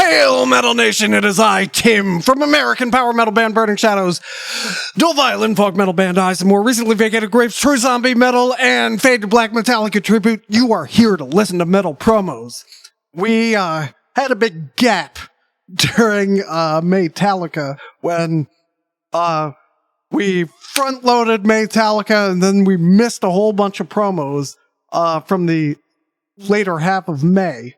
Hail Metal Nation, it is I, Tim, from American power metal band Burning Shadows, dual violin folk metal band Eyes, and more recently vacated Graves, True Zombie Metal, and Fade to Black Metallica Tribute. You are here to listen to metal promos. We had a big gap during Metallica when we front-loaded Metallica, and then we missed a whole bunch of promos from the later half of May.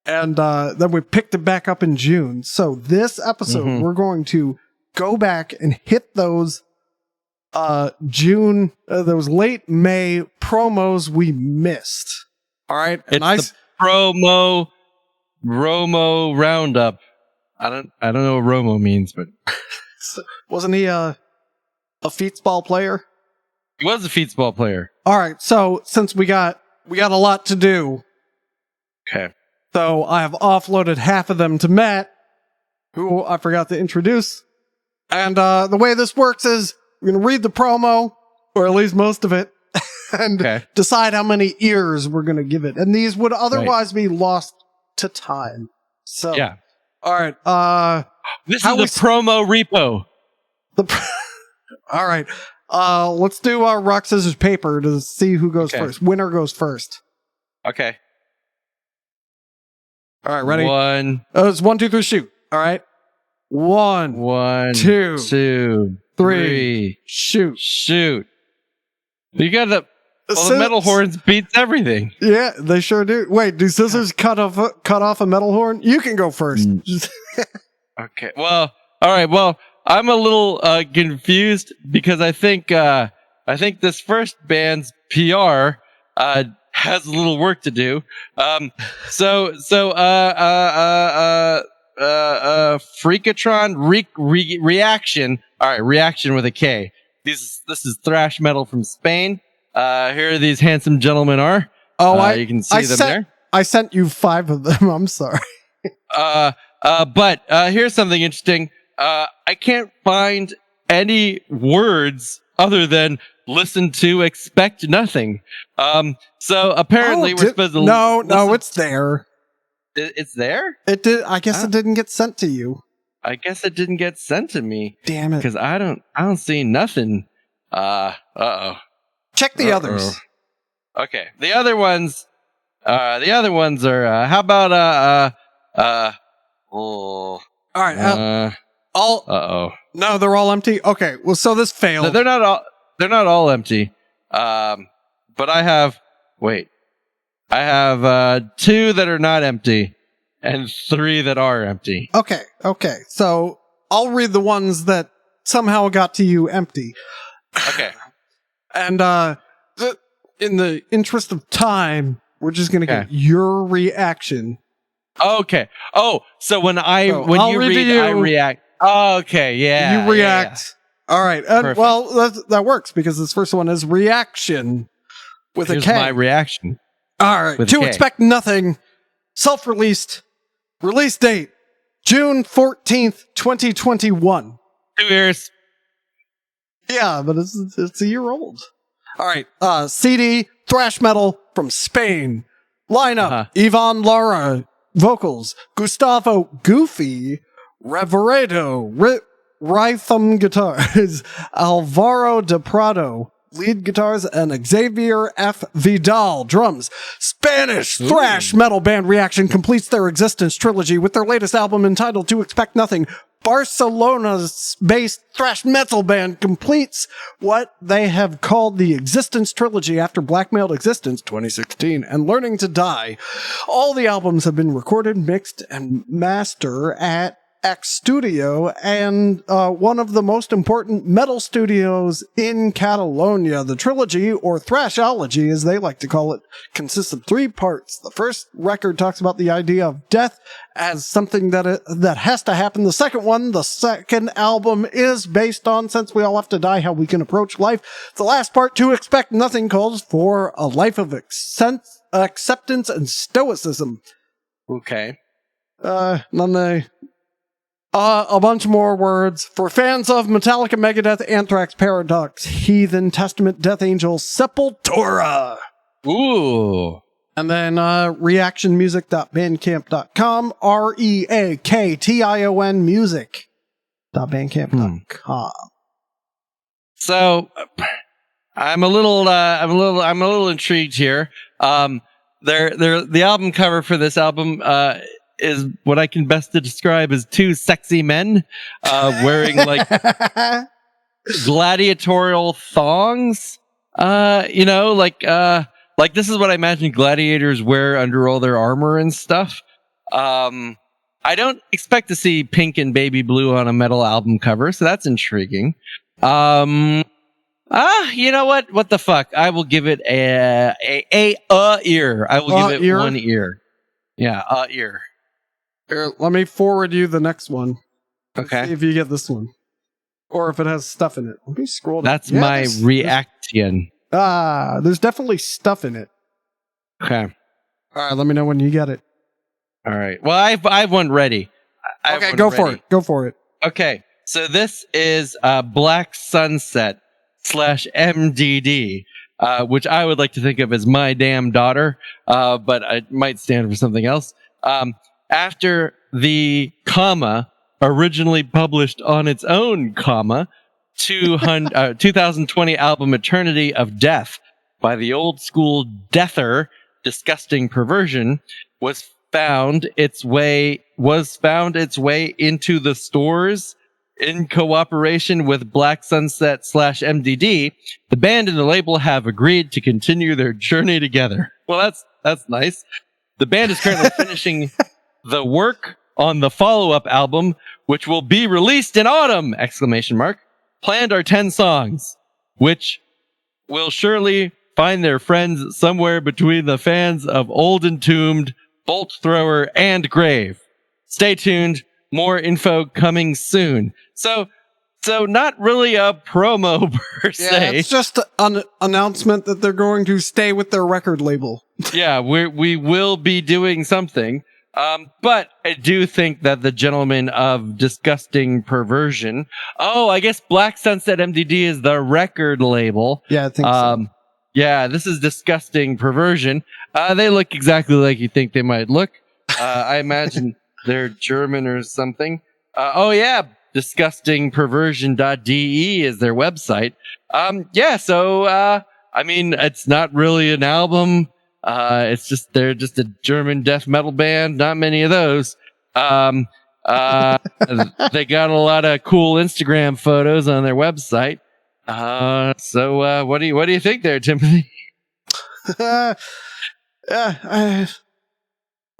And then we picked it back up in June. So this episode, we're going to go back and hit those those late May promos we missed. All right, and it's the Romo Roundup. I don't know what Romo means, but wasn't he a feetsball player? He was a feetsball player. All right, so since we got a lot to do. Okay. So I have offloaded half of them to Matt, who I forgot to introduce. And the way this works is we're going to read the promo, or at least most of it, and decide how many ears we're going to give it. And these would otherwise be lost to time. So, yeah. All right. This is the promo repo. All right. Let's do rock, scissors, paper to see who goes first. Winner goes first. Okay. All right, ready? It's 1, 2, 3, shoot. All right. 1, 2, 3, shoot. You got the metal horns beats everything. Yeah, they sure do. Wait, do scissors cut off a metal horn? You can go first. Okay. Well, all right. Well, I'm a little confused because I think this first band's PR has a little work to do. Freakatron reaction. All right, reaction with a K. This is thrash metal from Spain. Here these handsome gentlemen are. Oh, you can see them there. I sent you 5 of them. I'm sorry. But here's something interesting. I can't find any words other than listen to, expect nothing. So apparently we're supposed to No, it's there. It's there? It did. I guess it didn't get sent to you. I guess it didn't get sent to me. Damn it. Because I don't see nothing. Uh-oh. Check the others. Okay. The other ones are how about all right. No, they're all empty. Okay. Well, so this failed. No, they're not all empty. But I have 2 that are not empty and 3 that are empty. Okay. So I'll read the ones that somehow got to you empty. Okay. And in the interest of time, we're just going to get your reaction. Okay. Oh, so when you read, I react. Oh, okay, yeah. You react. Yeah. All right. Well, that works because this first one is reaction with a K. My reaction. All right. To Expect Nothing. Self-released. Release date June 14th, 2021. 2 years. Yeah, but it's a year old. All right. CD, thrash metal from Spain. Lineup, Ivan Lara, vocals, Gustavo Goofy, Reveredo, Rhythm guitars, Alvaro de Prado, lead guitars, and Xavier F. Vidal, drums. Spanish thrash metal band Reaction completes their existence trilogy with their latest album entitled To Expect Nothing. Barcelona's based thrash metal band completes what they have called the Existence Trilogy after Blackmailed Existence 2016 and Learning to Die. All the albums have been recorded, mixed, and mastered at X Studio, and one of the most important metal studios in Catalonia. The trilogy, or Thrashology as they like to call it, consists of 3 parts. The first record talks about the idea of death as something that has to happen. The second one, the second album, is based on, since we all have to die, how we can approach life. The last part, To Expect Nothing, calls for a life of acceptance and stoicism. Okay. A bunch more words. For fans of Metallica, Megadeth, Anthrax, Paradox, Heathen, Testament, Death Angel, Sepultura. Ooh. And then reactionmusic.bandcamp.com, REAKTION music.bandcamp.com. So I'm a little intrigued here. The album cover for this album is what I can best to describe as two sexy men wearing like gladiatorial thongs. Like this is what I imagine gladiators wear under all their armor and stuff. I don't expect to see pink and baby blue on a metal album cover, so that's intriguing. You know what? What the fuck? I will give it a ear. I will give it ear? 1 ear. Yeah, ear. Here, let me forward you the next one. Okay. See if you get this one. Or if it has stuff in it. Let me scroll down. That's my reaction. There's definitely stuff in it. Okay. All right, let me know when you get it. All right. Well, I've one ready. Okay, go for it. Go for it. Okay. So this is Black Sunset /MDD, which I would like to think of as my damn daughter, but it might stand for something else. After the comma originally published on its own comma 2020 album Eternity of Death by the old school deather Disgusting Perversion was found its way into the stores in cooperation with Black Sunset /MDD. The band and the label have agreed to continue their journey together. Well, that's nice. The band is currently finishing the work on the follow-up album, which will be released in autumn! ! Planned are 10 songs, which will surely find their friends somewhere between the fans of Old Entombed, Bolt Thrower, and Grave. Stay tuned. More info coming soon. So not really a promo per se. Yeah, it's just an announcement that they're going to stay with their record label. Yeah, we will be doing something. But I do think that the gentleman of Disgusting Perversion. Oh, I guess Black Sunset MDD is the record label. Yeah, I think so. Yeah, this is Disgusting Perversion. They look exactly like you think they might look. I imagine they're German or something. Oh yeah, disgustingperversion.de is their website. So I mean, it's not really an album. They're just a German death metal band. Not many of those. They got a lot of cool Instagram photos on their website. So what do you think there, Timothy? I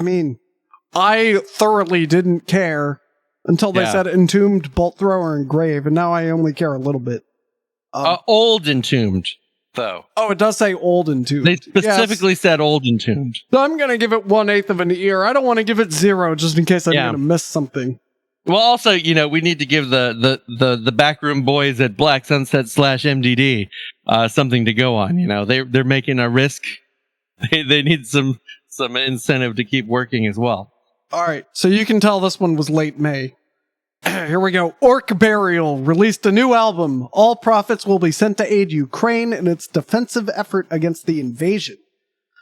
mean, I thoroughly didn't care until they said Entombed, Bolt Thrower, and Grave, and now I only care a little bit. Old Entombed, though. Oh, it does say Old Entombed. They specifically said Old Entombed. So I'm going to give it 1/8 of an ear. I don't want to give it 0 just in case I'm going to miss something. Well, also, we need to give the backroom boys at Black Sunset /MDD something to go on. They're making a risk. They need some incentive to keep working as well. All right, so you can tell this one was late May. Here we go. Orc Burial released a new album. All profits will be sent to aid Ukraine in its defensive effort against the invasion.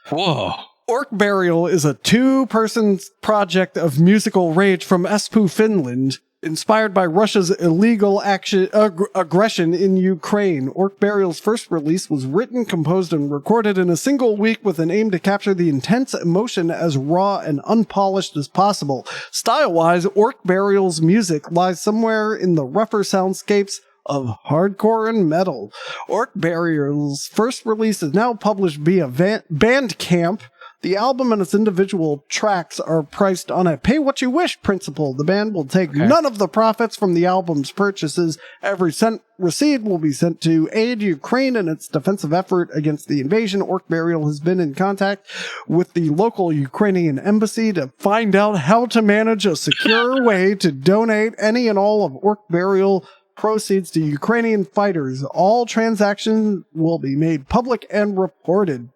Whoa. Orc Burial is a 2-person project of musical rage from Espoo, Finland, inspired by Russia's illegal aggression in Ukraine. Orc Burial's first release was written, composed, and recorded in a single week with an aim to capture the intense emotion as raw and unpolished as possible. Style-wise, Orc Burial's music lies somewhere in the rougher soundscapes of hardcore and metal. Orc Burial's first release is now published via Bandcamp. The album and its individual tracks are priced on a pay-what-you-wish principle. The band will take none of the profits from the album's purchases. Every cent received will be sent to aid Ukraine in its defensive effort against the invasion. Orc Burial has been in contact with the local Ukrainian embassy to find out how to manage a secure way to donate any and all of Orc Burial proceeds to Ukrainian fighters. All transactions will be made public and reported.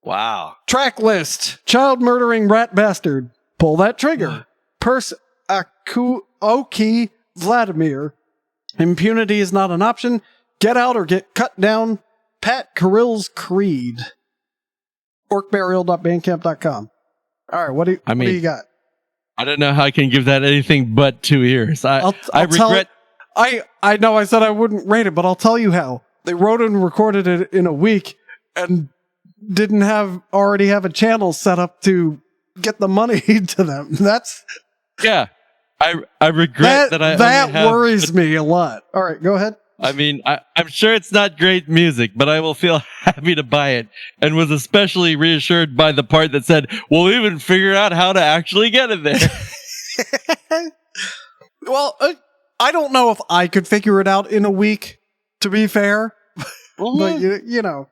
Wow. Track list. Child murdering rat bastard. Pull that trigger. Oki Vladimir. Impunity is not an option. Get out or get cut down. Pat Carill's Creed. orcburial.bandcamp.com. All right, what do you got? I don't know how I can give that anything but 2 ears. I regret. I know I said I wouldn't rate it, but I'll tell you how. They wrote and recorded it in a week and didn't already have a channel set up to get the money to them. Yeah. I regret that worries me a lot. All right, go ahead. I mean, I'm sure it's not great music, but I will feel happy to buy it, and was especially reassured by the part that said, we'll even figure out how to actually get it there. Well, I don't know if I could figure it out in a week, to be fair. But, you know.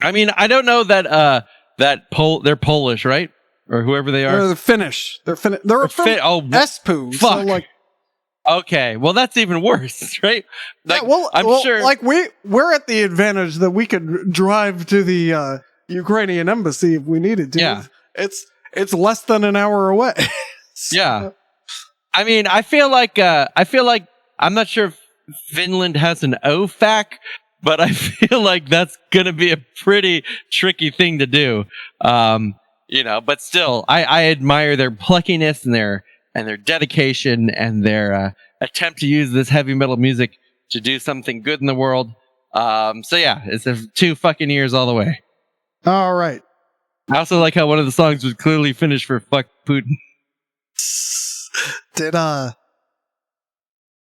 I mean, I don't know that they're Polish, right? Or whoever they are. They're Finnish. They're from Espoo. Fuck. So, like, okay, well that's even worse, right? Like, yeah, I'm sure. Like we're at the advantage that we could drive to the Ukrainian embassy if we needed to. Yeah, it's less than an hour away. So, yeah, I mean, I feel like I'm not sure if Finland has an OFAC, but I feel like that's gonna be a pretty tricky thing to do. You know, but still, I admire their pluckiness and their dedication and their attempt to use this heavy metal music to do something good in the world. So yeah, it's 2 fucking years all the way. All right. I also like how one of the songs was clearly finished for "Fuck Putin."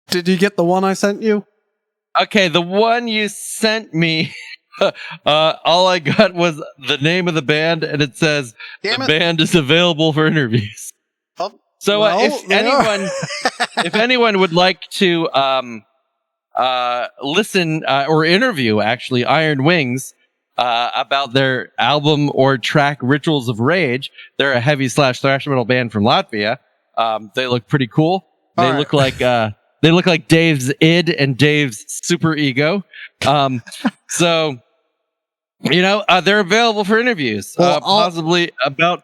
Did you get the one I sent you? Okay, the one you sent me. All I got was the name of the band, and it says band is available for interviews. So if anyone would like to listen or interview actually Iron Wings about their album or track Rituals of Rage, they're a heavy / thrash metal band from Latvia. They look pretty cool. They look like Dave's id and Dave's super ego. So you know, they're available for interviews, possibly about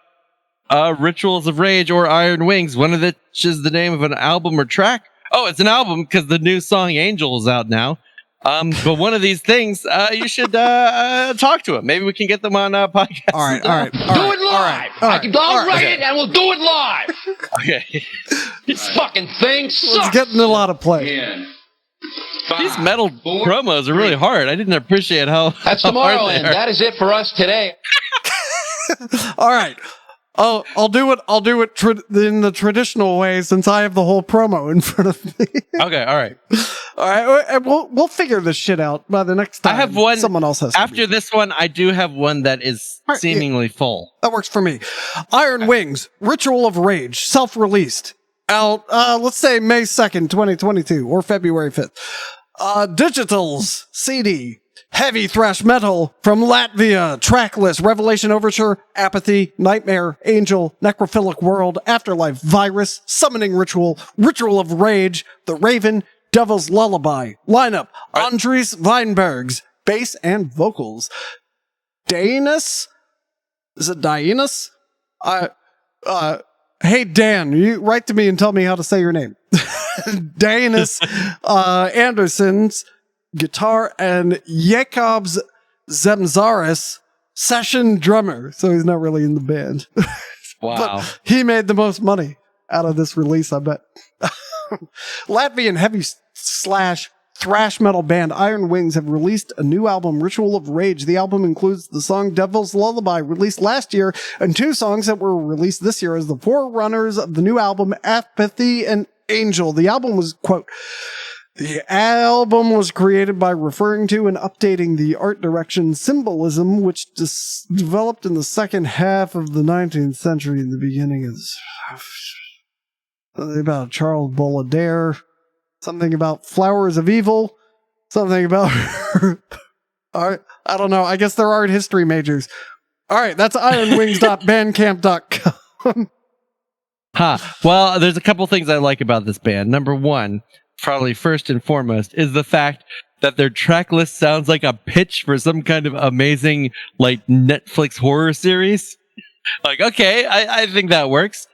Rituals of Rage or Iron Wings, one of which is the name of an album or track. Oh, it's an album because the new song Angel is out now. But one of these things, you should talk to them. Maybe we can get them on a podcast. All right. Do it live. I'll write it and we'll do it live. Okay. This fucking thing sucks. It's getting a lot of play. 5, These metal 4, promos are really hard. I didn't appreciate how That's tomorrow, and that is it for us today. All right. I'll do it in the traditional way since I have the whole promo in front of me. Okay, all right. All right, and we'll figure this shit out by the next time. I have one. Someone else has. After this one, I do have one that is seemingly full. That works for me. Iron Wings, Ritual of Rage, self-released. Out, let's say May 2nd, 2022, or February 5th. Digitals, CD, heavy thrash metal from Latvia, tracklist, Revelation Overture, Apathy, Nightmare, Angel, Necrophilic World, Afterlife, Virus, Summoning Ritual, Ritual of Rage, The Raven, Devil's Lullaby. Lineup, Andres Weinbergs, bass and vocals. Daenis? Is it Daenis? Hey, Dan, you write to me and tell me how to say your name. Daenis Anderson's guitar and Jakobs Zemzaris, session drummer. So he's not really in the band. Wow. But he made the most money out of this release, I bet. Latvian heavy / thrash metal band Iron Wings have released a new album, Ritual of Rage. The album includes the song Devil's Lullaby, released last year, and 2 songs that were released this year as the forerunners of the new album, Apathy and Angel. The album was, quote, the album was created by referring to and updating the art direction symbolism, which developed in the second half of the 19th century and the beginning of something about Charles Baudelaire. Something about Flowers of Evil. Something about... All right, I don't know. I guess they're art history majors. All right, that's ironwings.bandcamp.com. Well, there's a couple things I like about this band. Number one, probably first and foremost, is the fact that their track list sounds like a pitch for some kind of amazing, like, Netflix horror series. Like, okay, I think that works.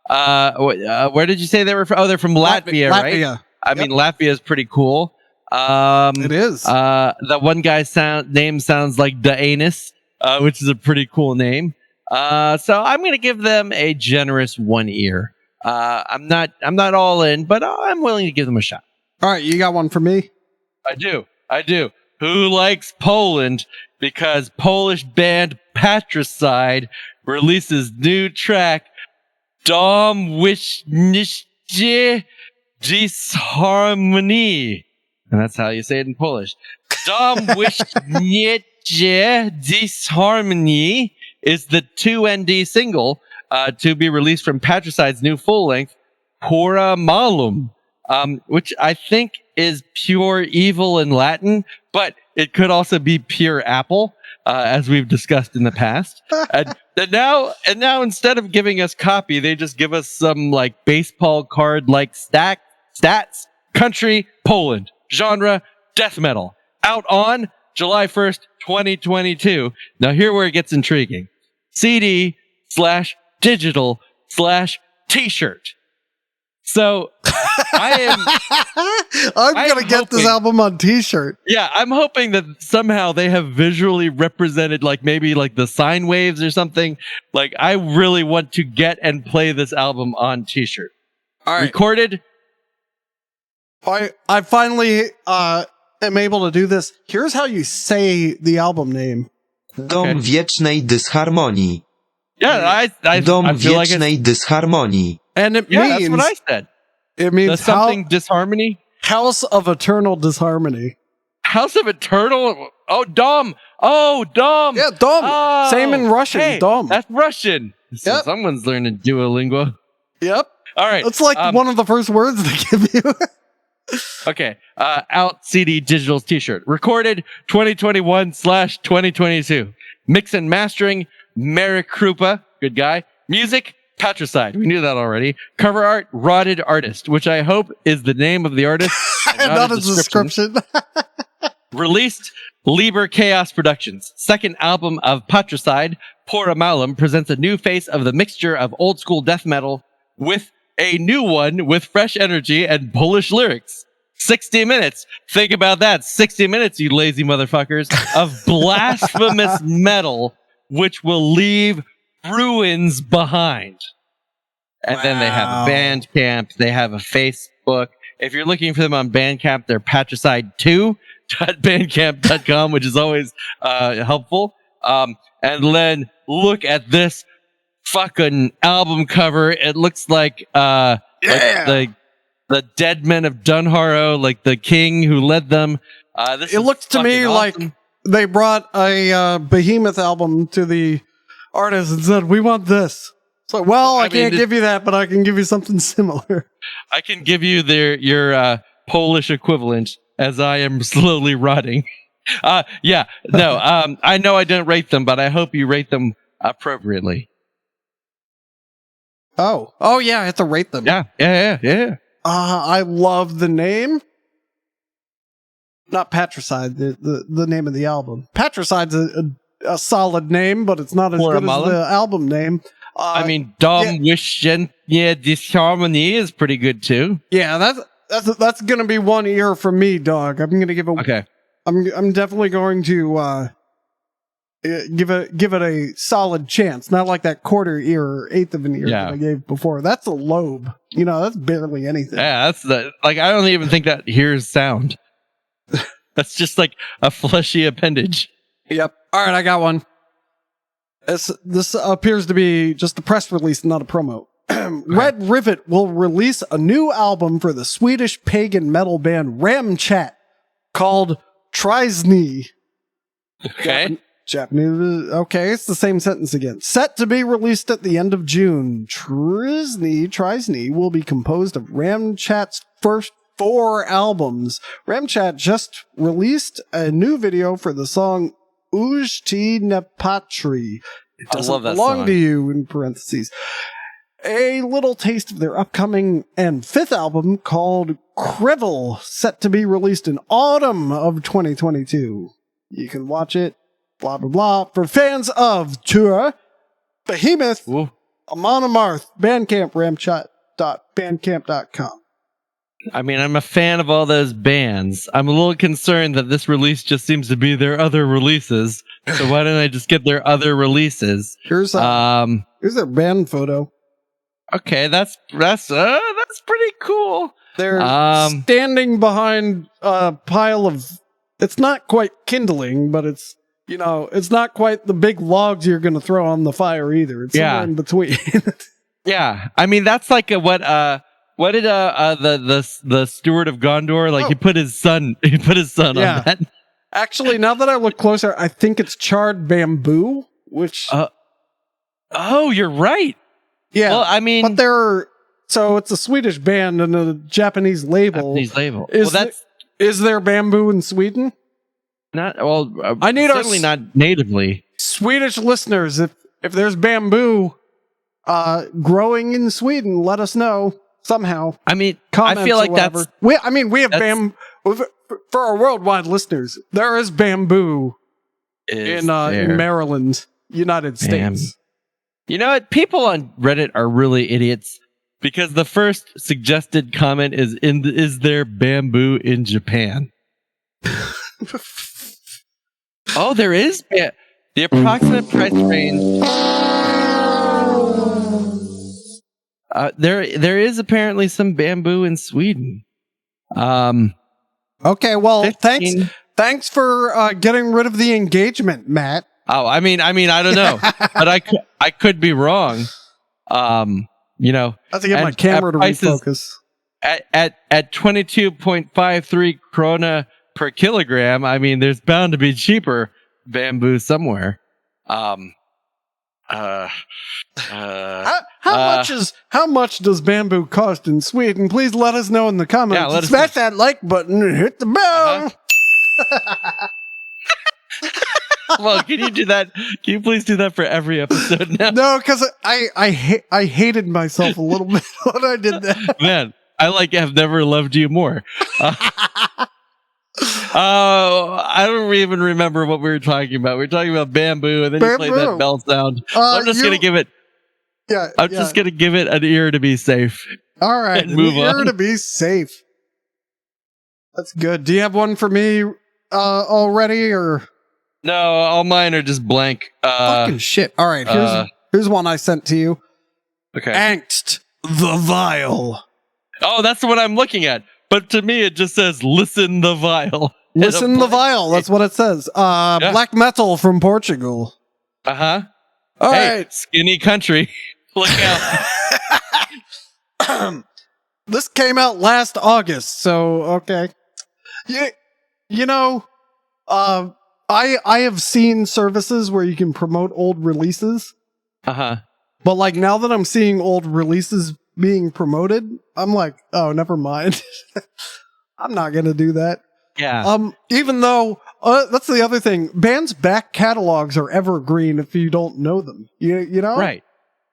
Where did you say they were from? Oh, they're from Latvia, right? I mean, Latvia is pretty cool. It is. The one guy's name sounds like Daenis. which is a pretty cool name. So I'm going to give them a generous 1 ear. I'm not all in, but I'm willing to give them a shot. All right, you got one for me? I do. Who likes Poland? Because Polish band Patricide releases new track Dom Wisnicie Disharmonii. And that's how you say it in Polish. Dom Wisnicie Disharmonii is the 2ND single to be released from Patricide's new full-length Pura Malum, which I think is pure evil in Latin, but it could also be pure apple, as we've discussed in the past. And now instead of giving us copy, they just give us some like baseball card like stats. Country, Poland. Genre, death metal. Out on July 1st, 2022. Now here where it gets intriguing. CD/digital/t-shirt. So I'm gonna get this album on t-shirt. Yeah, I'm hoping that somehow they have visually represented like maybe like the sine waves or something. Like I really want to get and play this album on t-shirt. All right. Recorded. I finally am able to do this. Here's how you say the album name. Dom wiecznej dysharmonii. Yeah, Dom I feel wiecznej dysharmonii. And it means... Yeah, means... that's what I said. It means something disharmony? House of Eternal Disharmony. House of Eternal? Oh, Dom! Oh, Dom! Yeah, Dom! Oh, same in Russian, hey, Dom. That's Russian. So yep. Someone's learning Duolingo. Yep. All right. It's like one of the first words they give you. Okay. Out CD digital t-shirt. Recorded 2021/2022. Mix and mastering, Marek Krupa. Good guy. Music, Patricide. We knew that already. Cover art, Rotted Artist, which I hope is the name of the artist. Not a description. Released, Liber Chaos Productions. Second album of Patricide, Pura Malum, presents a new face of the mixture of old school death metal with a new one with fresh energy and Polish lyrics. 60 minutes. Think about that. 60 minutes, you lazy motherfuckers, of blasphemous metal, which will leave ruins behind. And then they have a Bandcamp. They have a Facebook. If you're looking for them on Bandcamp, they're patricide2.bandcamp.com, which is always helpful. And then look at this fucking album cover. It looks like like the dead men of Dunharrow, like the king who led them. It looks to me like they brought a Behemoth album to the artist and said, "We want this." So, well, I can't give you that, but I can give you something similar. I can give you your Polish equivalent as I am slowly rotting. I know I didn't rate them, but I hope you rate them appropriately. Oh yeah, I have to rate them. Yeah. I love the name. Not Patricide, the name of the album. Patricide's a solid name, but it's not as good as the album name. Dom Wisnicie Disharmonii is pretty good too. Yeah, that's gonna be 1 ear from me, dog. I'm gonna give it. Okay. I'm definitely going to give it a solid chance. Not like that quarter ear or eighth of an ear that I gave before. That's a lobe. That's barely anything. Yeah, that's I don't even think that hears sound. That's just like a fleshy appendage. Yep. All right, I got one. This appears to be just a press release, not a promo. Red Rivet will release a new album for the Swedish pagan metal band Ramchat called Trisny. Okay. Japanese. Okay, it's the same sentence again. Set to be released at the end of June. Trisny will be composed of Ramchat's first 4 albums. Ramchat just released a new video for the song Ujti Nepatri. It doesn't belong to you, in parentheses. A little taste of their upcoming and 5th album called Krivel, set to be released in autumn of 2022. You can watch it, blah, blah, blah. For fans of Tour, Behemoth, Amon Amarth, Bandcamp, Ramchat.bandcamp.com. I mean, I'm a fan of all those bands. I'm a little concerned that this release just seems to be their other releases. So why don't I just get their other releases? Here's their band photo. Okay, that's pretty cool. They're standing behind a pile of. It's not quite kindling, but it's it's not quite the big logs you're going to throw on the fire either. It's somewhere in between. Yeah, I mean that's like what did the steward of Gondor like? He put his son on that. Actually, now that I look closer, I think it's charred bamboo, which. Oh, you're right. Yeah, well, I mean, but so it's a Swedish band and a Japanese label. Is there bamboo in Sweden? Not well. I need certainly not natively. Swedish listeners, if there's bamboo growing in Sweden, let us know somehow. I mean, comments I feel like that's. We have bamboo for our worldwide listeners. There is bamboo in Maryland, United States. You know what? People on Reddit are really idiots because the first suggested comment is there bamboo in Japan? Oh, there is. The approximate price range. There is apparently some bamboo in Sweden. Okay, well, thanks for getting rid of the engagement, Matt. Oh, I mean, I don't know, but I could be wrong. I have to get my camera to refocus. At 22.53 krona per kilogram, I mean, there's bound to be cheaper bamboo somewhere. How much does bamboo cost in Sweden? Please let us know in the comments. Yeah, smash that like button and hit the bell. Well, can you do that? Can you please do that for every episode now? No, because I hated myself a little bit when I did that. Man, I have never loved you more. I don't even remember what we were talking about. We were talking about bamboo, and then you played that bell sound. I'm just gonna give it. Yeah, just gonna give it an ear to be safe. All right, an ear to be safe. That's good. Do you have one for me already, or? No, all mine are just blank. Fucking shit. All right, here's one I sent to you. Okay. Angst the Vile. Oh, that's the one I'm looking at. But to me, it just says, listen the Vile. Listen the Vile. That's what it says. Black metal from Portugal. Uh-huh. All right. Skinny country. Look out. This came out last August, so okay. I have seen services where you can promote old releases. Uh-huh. But now that I'm seeing old releases being promoted, I'm like, oh, never mind. I'm not going to do that. Yeah. Even though that's the other thing. Bands' back catalogs are evergreen if you don't know them. You know? Right.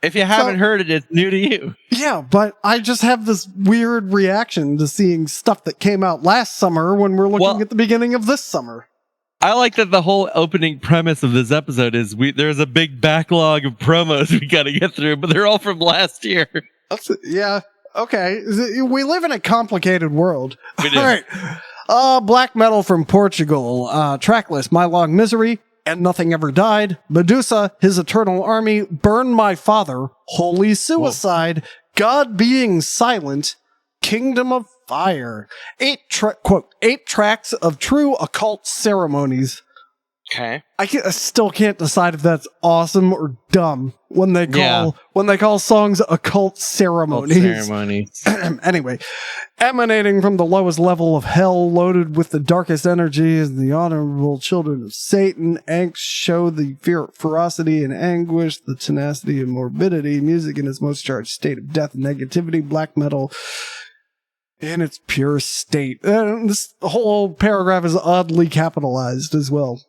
If you haven't heard it, it's new to you. Yeah, but I just have this weird reaction to seeing stuff that came out last summer when we're looking at the beginning of this summer. I like that the whole opening premise of this episode is there's a big backlog of promos we got to get through, but they're all from last year. Yeah. Okay. We live in a complicated world. We do. All right. Black metal from Portugal. Track list: My Long Misery, And Nothing Ever Died, Medusa, His Eternal Army, Burn My Father, Holy Suicide, God Being Silent, Kingdom of Fire. 8 tracks of true occult ceremonies. Okay. I still can't decide if that's awesome or dumb when they call songs occult ceremonies. Anyway, emanating from the lowest level of hell, loaded with the darkest energies, the honorable children of Satan, angst show the ferocity and anguish, the tenacity and morbidity, music in its most charged state of death and negativity, black metal in its pure state. This whole paragraph is oddly capitalized as well.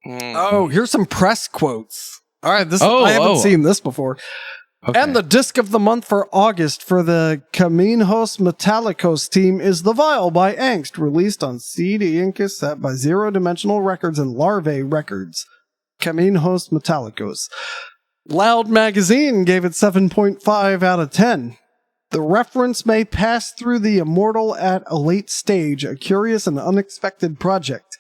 Oh, here's some press quotes. All right, I haven't seen this before. Okay. And the disc of the month for August for the Caminhos Metallicos team is The Vile by Angst, released on CD and cassette by Zero Dimensional Records and Larvae Records. Caminhos Metallicos. Loud Magazine gave it 7.5 out of 10. The reference may pass through the immortal at a late stage, a curious and unexpected project.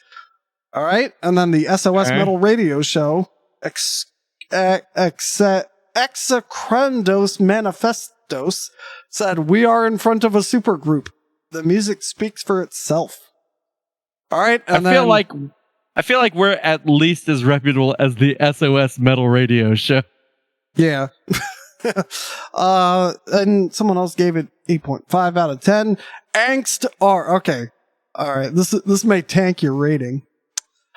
All right, and then the SOS Metal Radio Show, Execrandos Manifestos, said, "We are in front of a supergroup. The music speaks for itself." All right, and I feel like we're at least as reputable as the SOS Metal Radio Show. Yeah. And someone else gave it 8.5 out of 10. Angst R. Okay. All right. This may tank your rating.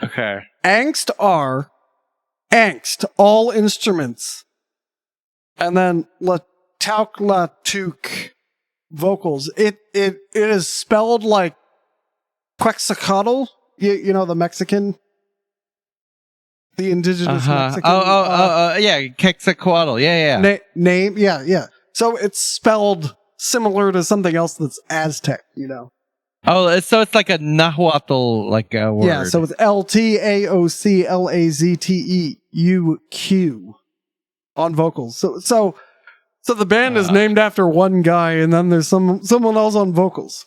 Okay. Angst R. Angst, all instruments. And then Latauk vocals. It is spelled like Quetzalcoatl. You know, the Mexican. The indigenous Mexican. Yeah, Quetzalcoatl. Yeah. Name. Yeah. So it's spelled similar to something else that's Aztec, you know. Oh, so it's like a Nahuatl, like a word. Yeah, so it's LTAOCLAZTEUQ on vocals. So the band is named after one guy, and then there's someone else on vocals.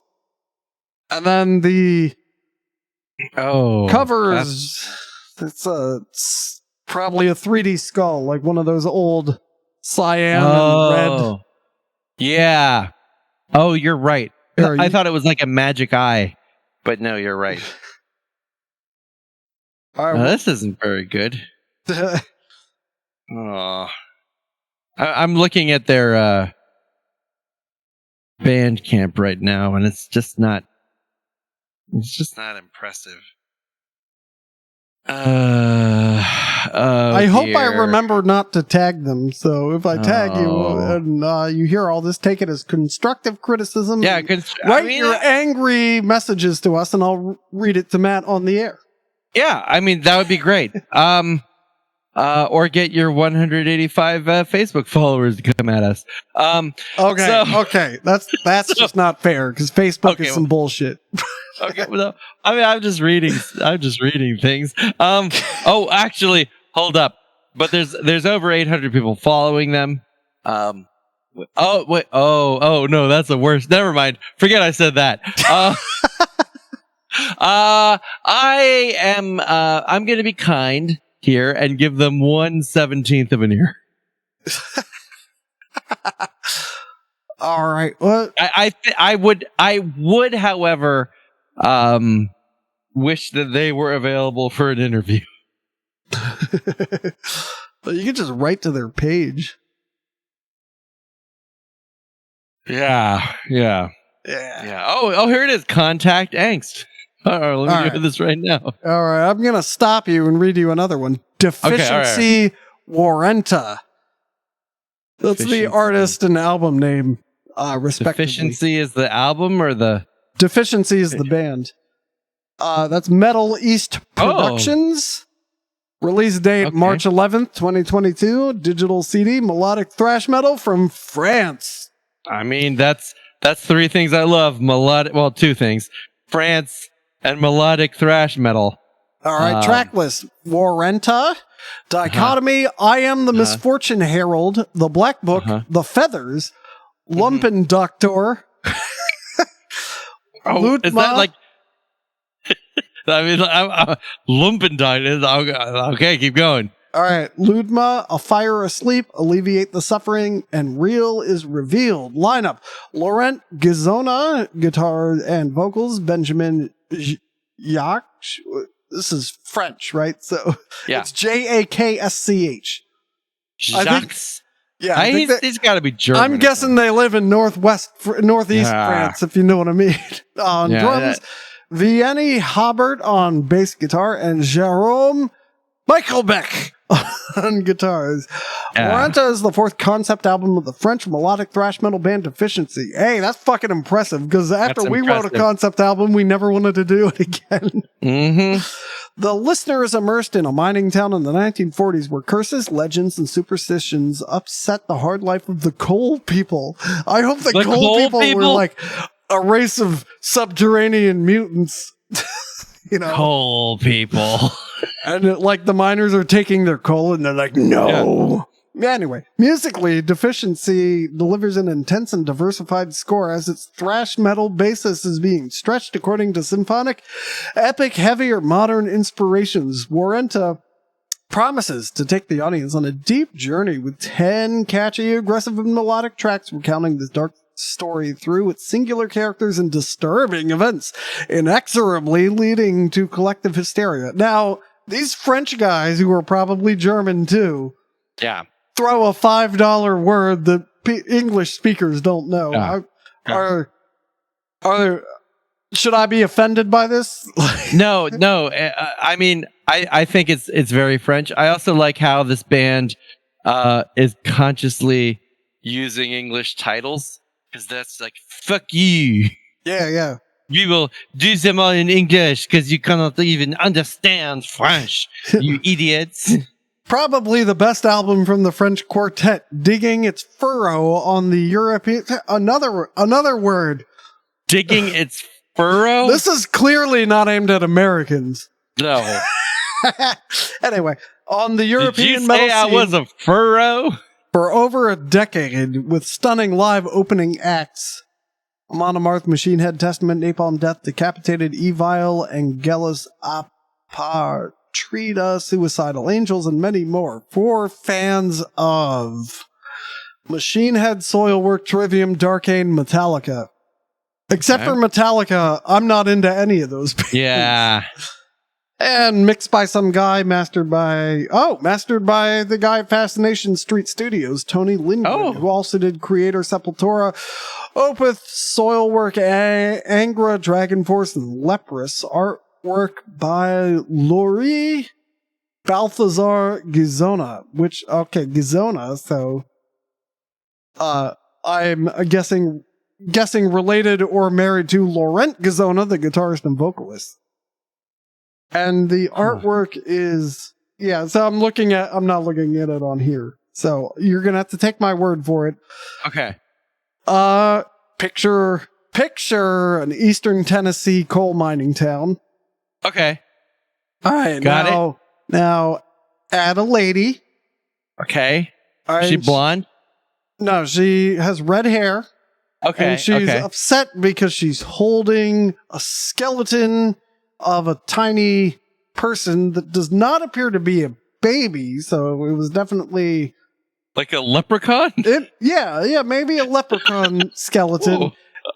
And then the cover is it's probably a 3D skull, like one of those old cyan and red. Yeah. Oh, you're right. I thought it was like a magic eye, but no, you're right. This isn't very good. I'm looking at their Bandcamp right now, and it's just not impressive. I hope I remember not to tag them. So if I tag you and you hear all this, take it as constructive criticism. Yeah, write your angry messages to us, and I'll read it to Matt on the air. Yeah, I mean that would be great. Or get your 185 Facebook followers to come at us. Okay, that's just not fair because Facebook is some bullshit. Okay, well, I mean, I'm just reading things. Actually, hold up. But there's over 800 people following them. No, that's the worst. Never mind. Forget I said that. I'm going to be kind here and give them 1/17 of an ear. All right. Well, I would, however, wish that they were available for an interview. Well, you can just write to their page. Yeah. Oh, here it is. Contact Angst. Let me do this right now. All right, I'm gonna stop you and read you another one. Deficiency Warrenta. That's the artist and album name, respectively. Deficiency is the album, or the Deficiency is the band. That's Metal East Productions. Release date March 11th, 2022. Digital CD, melodic thrash metal from France. I mean, that's three things I love. Two things: France and melodic thrash metal. All right, track list: Warrenta, Dichotomy, I Am the Misfortune Herald, The Black Book, The Feathers, Lumpen Doctor. Is that like? I mean, Lumpendight. Okay, keep going. All right, Ludma, A Fire Asleep, Alleviate the Suffering, and Real is Revealed. Lineup: Laurent Gizona, guitar and vocals, Benjamin Jacques. This is French, right? So it's Jakschch. Jacques. He's got to be German. I'm guessing they live in northeast France, if you know what I mean. On drums, Vianney Hobart on bass guitar, and Jerome Michaelbeck on guitars. Warrenta is the fourth concept album of the French melodic thrash metal band Deficiency. Hey, that's fucking impressive, because after we wrote a concept album, we never wanted to do it again. Mm-hmm. The listener is immersed in a mining town in the 1940s where curses, legends, and superstitions upset the hard life of the coal people. I hope the coal people were like a race of subterranean mutants. You know, coal people. And like the miners are taking their coal and they're like, no. Anyway, musically, Deficiency delivers an intense and diversified score as its thrash metal basis is being stretched according to symphonic, epic, heavy, or modern inspirations. Warrenta promises to take the audience on a deep journey with 10 catchy, aggressive, and melodic tracks recounting this dark story through its singular characters and disturbing events, inexorably leading to collective hysteria. Now, these French guys, who are probably German too, throw a $5 word that English speakers don't know. Are there, should I be offended by this? No. I mean, I think it's very French. I also like how this band is consciously using English titles, because that's like, fuck you. Yeah. We will do them all in English because you cannot even understand French, you idiots. Probably the best album from the French quartet, digging its furrow on the European... Another word. Digging its furrow? This is clearly not aimed at Americans. No. Anyway, on the European Did you metal say I scene was a furrow? for over a decade, with stunning live opening acts. Amon Amarth, Machine Head, Testament, Napalm Death, Decapitated, Evil, Angelus Apatrida, Suicidal Angels, and many more. For fans of Machine Head, Soilwork, Trivium, Darkane, Metallica. Except for Metallica, I'm not into any of those bands. Yeah. And mixed by some guy, mastered by the guy at Fascination Street Studios, Tony Lindgren, who also did Creator, Sepultura, Opeth, Soilwork, Angra, Dragon Force, and Leprous. Artwork by Laurie Balthazar Gizona, Gizona, so I'm guessing related or married to Laurent Gizona, the guitarist and vocalist. And the artwork is, so I'm not looking at it on here. So you're going to have to take my word for it. Okay. Picture an Eastern Tennessee coal mining town. Okay. All right. Got it. Now add a lady. Okay. All right, is she blonde? No, she has red hair. Okay. And she's upset because she's holding a skeleton of a tiny person that does not appear to be a baby, so it was definitely like a leprechaun. Maybe a leprechaun skeleton, Whoa.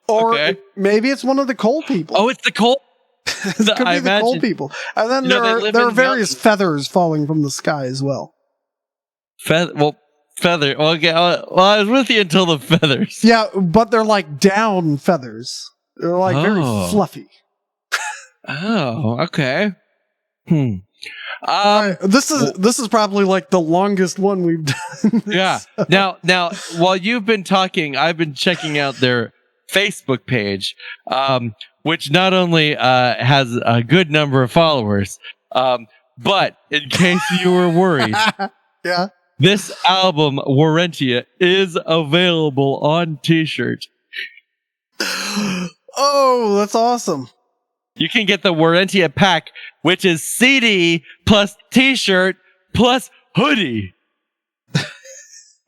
or maybe it's one of the coal people. Oh, it's the coal. It could be the coal people, and then there are various feathers falling from the sky as well. Feather. Okay. Well, I was with you until the feathers. Yeah, but they're like down feathers. They're like very fluffy. Oh, okay. This is probably like the longest one we've done. Yeah. Now, while you've been talking, I've been checking out their Facebook page, which not only has a good number of followers, but in case you were worried, this album Warrantia is available on T-shirt. Oh, that's awesome. You can get the Warrantia pack, which is CD plus T-shirt plus hoodie,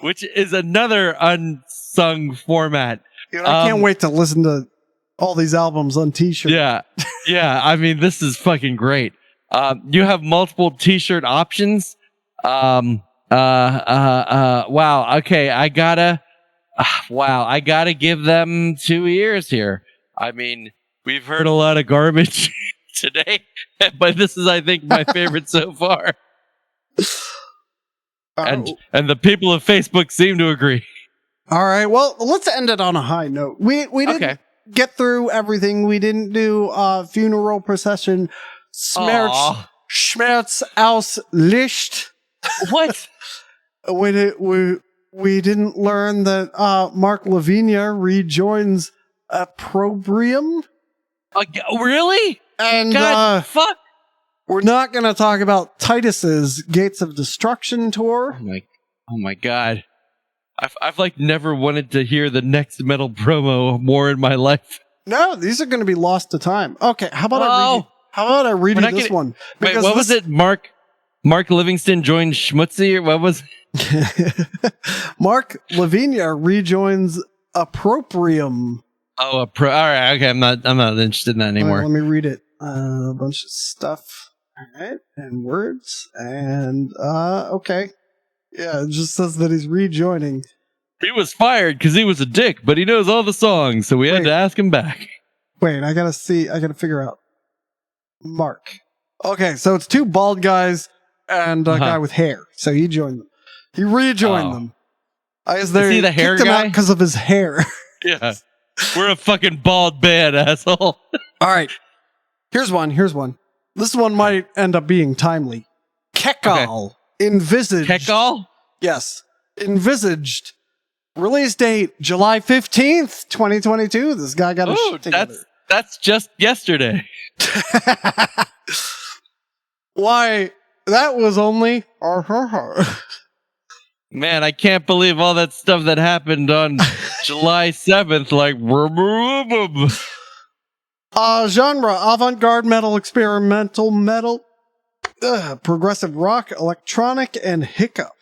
which is another unsung format. I can't wait to listen to all these albums on T-shirt. Yeah. I mean, this is fucking great. You have multiple T-shirt options. Wow. Okay, I gotta give them 2 years here. I mean, we've heard a lot of garbage today, but this is, I think, my favorite so far. And the people of Facebook seem to agree. All right, well, let's end it on a high note. We didn't get through everything. We didn't do funeral procession. Schmerz aus Licht. What? We didn't learn that Mark Lavinia rejoins Opprobrium. Really? And God, fuck. We're not going to talk about Titus's Gates of Destruction tour. Oh my God. I've like never wanted to hear the next metal promo more in my life. No, these are going to be lost to time. Okay, how about I read you this one? Wait, what was it? Mark Livingston joined Schmutzy, or what was? Mark Lavinia rejoins Approprium. Oh, all right. Okay, I'm not interested in that anymore. Let me read it. A bunch of stuff. All right, and words, and okay. Yeah, it just says that he's rejoining. He was fired because he was a dick, but he knows all the songs, so we had to ask him back. Wait, I gotta figure out. Mark. Okay, so it's two bald guys and a guy with hair. So he joined them. He rejoined them. Is he the hair guy? Because of his hair. Yeah. We're a fucking bald band, asshole. All right. Here's one. This one might end up being timely. Kekal. Okay. Envisaged. Kekal? Yes. Envisaged. Release date July 15th, 2022. This guy got a shit together. That's just yesterday. Why? That was only... Man, I can't believe all that stuff that happened on July 7th. Like... genre, avant-garde metal, experimental metal, progressive rock, electronic, and hiccup.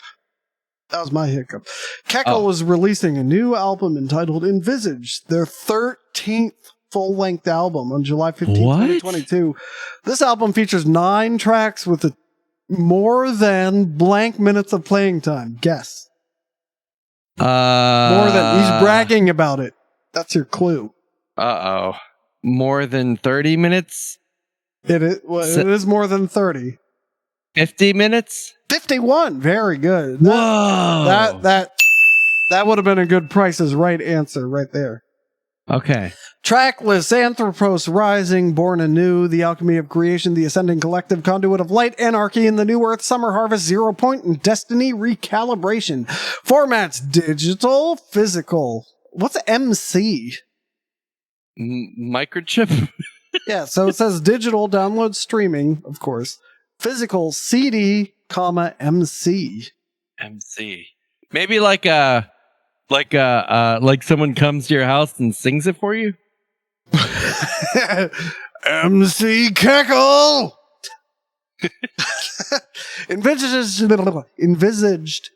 That was my hiccup. Kekal was releasing a new album entitled Envisage, their 13th full-length album on July 15th, 2022. This album features 9 tracks with more than blank minutes of playing time. Guess. More than. He's bragging about it. That's your clue. Uh-oh. More than 30 minutes? It is more than 30. 50 minutes? 51. Very good. Whoa. That would have been a good Price is Right answer right there. Okay. Tracklist, Anthropos Rising, Born Anew, The Alchemy of Creation, The Ascending Collective, Conduit of Light, Anarchy in the New Earth, Summer Harvest, 0 Point, and Destiny Recalibration. Formats, digital, physical. What's MC? Microchip? Yeah, so it says digital, download, streaming, of course. Physical, CD, MC. MC. Maybe like someone comes to your house and sings it for you? MC Kekal! Envisaged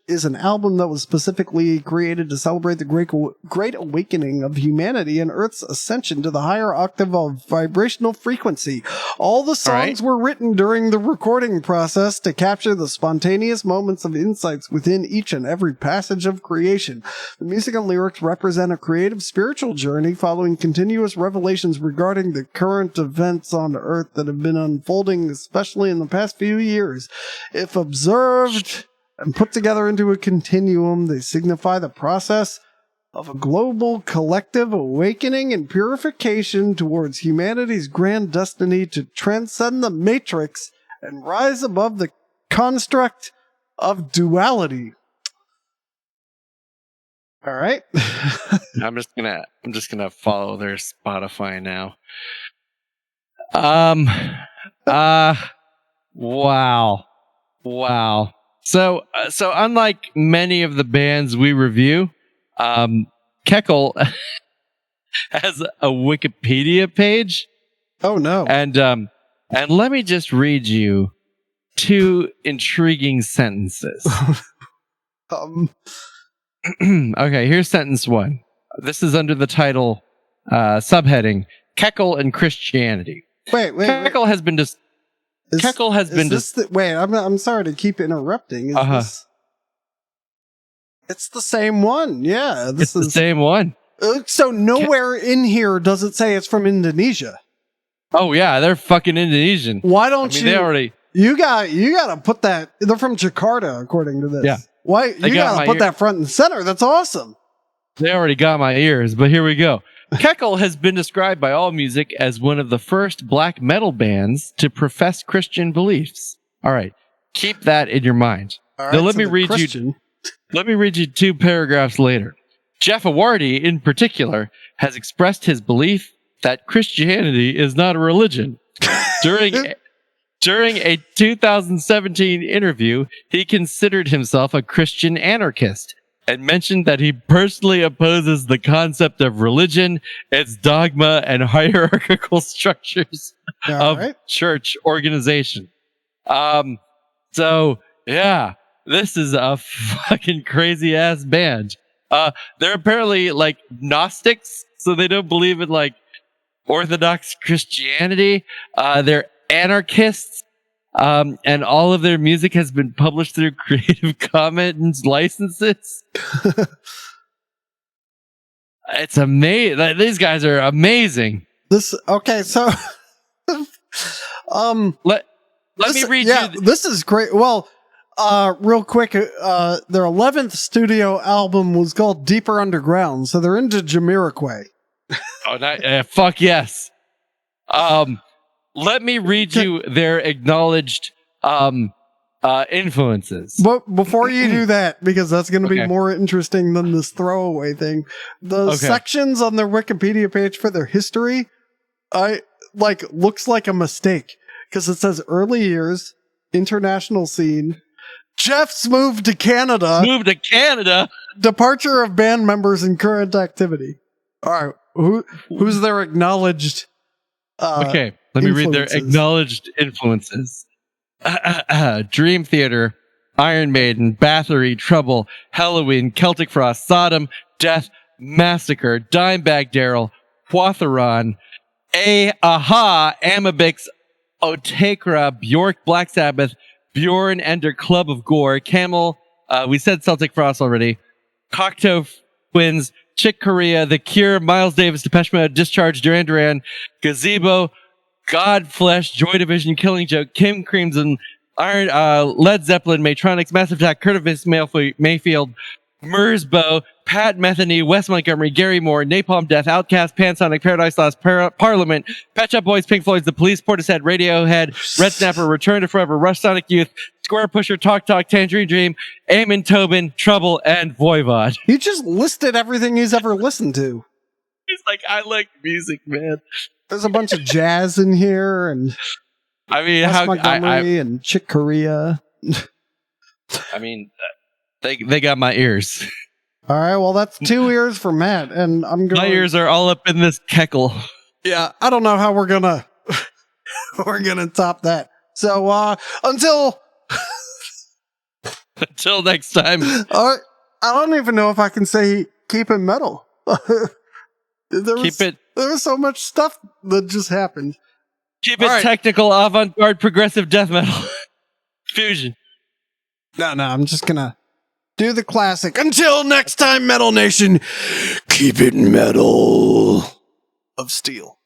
is an album that was specifically created to celebrate the great awakening of humanity and Earth's ascension to the higher octave of vibrational frequency. All the songs were written during the recording process to capture the spontaneous moments of insights within each and every passage of creation. The music and lyrics represent a creative spiritual journey following continuous revelations regarding the current events on Earth that have been unfolding, especially in the past few years. If observed and put together into a continuum, they signify the process of a global collective awakening and purification towards humanity's grand destiny to transcend the matrix and rise above the construct of duality. All right. I'm just gonna follow their Spotify now. Wow. So unlike many of the bands we review, Kekal has a Wikipedia page. Oh no. And let me just read you 2 intriguing sentences. Okay, here's sentence 1. This is under the title subheading Kekal and Christianity. Wait. Kekal has been wait, I'm sorry to keep interrupting. It's the same one. Yeah, it's the same one. So nowhere in here does it say it's from Indonesia. Oh yeah, they're fucking Indonesian. Why don't you? They already. You gotta put that. They're from Jakarta, according to this. Yeah. Why you gotta put that front and center? That's awesome. They already got my ears, but here we go. Kekal has been described by AllMusic as one of the first black metal bands to profess Christian beliefs. All right, keep that in your mind. All right, now let me read you 2 paragraphs later. Jeff Awardy, in particular, has expressed his belief that Christianity is not a religion. During a 2017 interview, he considered himself a Christian anarchist and mentioned that he personally opposes the concept of religion, its dogma, and hierarchical structures of church organization. So, yeah, this is a fucking crazy ass band. They're apparently like Gnostics, so they don't believe in like Orthodox Christianity. They're anarchists, and all of their music has been published through Creative Commons licenses. It's amazing. These guys are amazing. Okay, so let me read you. This is great. Well, real quick, their 11th studio album was called Deeper Underground, so they're into Jamiroquai. Oh, fuck yes. Let me read you their acknowledged influences. But before you do that, because that's going to be more interesting than this throwaway thing, the sections on their Wikipedia page for their history, looks like a mistake because it says early years, international scene, Jeff's move to Canada, departure of band members and current activity. All right, who's their acknowledged? Let me read their acknowledged influences. Dream Theater, Iron Maiden, Bathory, Trouble, Halloween, Celtic Frost, Sodom, Death, Massacre, Dimebag Darrell, Quatheron, Aha, Amabix, Otakra, Bjork, Black Sabbath, Bjorn, Ender, Club of Gore, Camel, we said Celtic Frost already, Cocteau Twins, Chick Corea, The Cure, Miles Davis, Depeche Mode, Discharge, Duran Duran, Gazebo, Godflesh, Joy Division, Killing Joke, Kim Crimson, Led Zeppelin, Matronics, Massive Attack, Curtis Mayfield, Mersbo, Pat Metheny, Wes Montgomery, Gary Moore, Napalm Death, Outcast, Pansonic, Paradise Lost, Parliament, Pet Shop Boys, Pink Floyd, The Police, Portishead, Radiohead, Red Snapper, Return to Forever, Rush Sonic Youth, Square Pusher, Talk, Tangerine Dream, Eamon Tobin, Trouble, and Voivod. He just listed everything he's ever listened to. He's like, I like music, man. There's a bunch of jazz in here, and I mean, Wes Montgomery and Chick Corea. I mean, they got my ears. All right, well, that's 2 ears for Matt, and I'm going. My ears are all up in this keckle. Yeah, I don't know how we're gonna top that. So until next time. I don't even know if I can say keep it metal. There was so much stuff that just happened. Keep it technical, avant-garde, progressive death metal. Fusion. No, I'm just gonna do the classic. Until next time, Metal Nation, keep it metal of steel.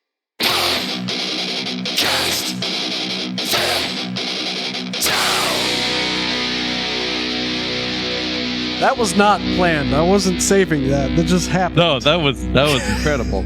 That was not planned. I wasn't saving that. That just happened. No, that was incredible.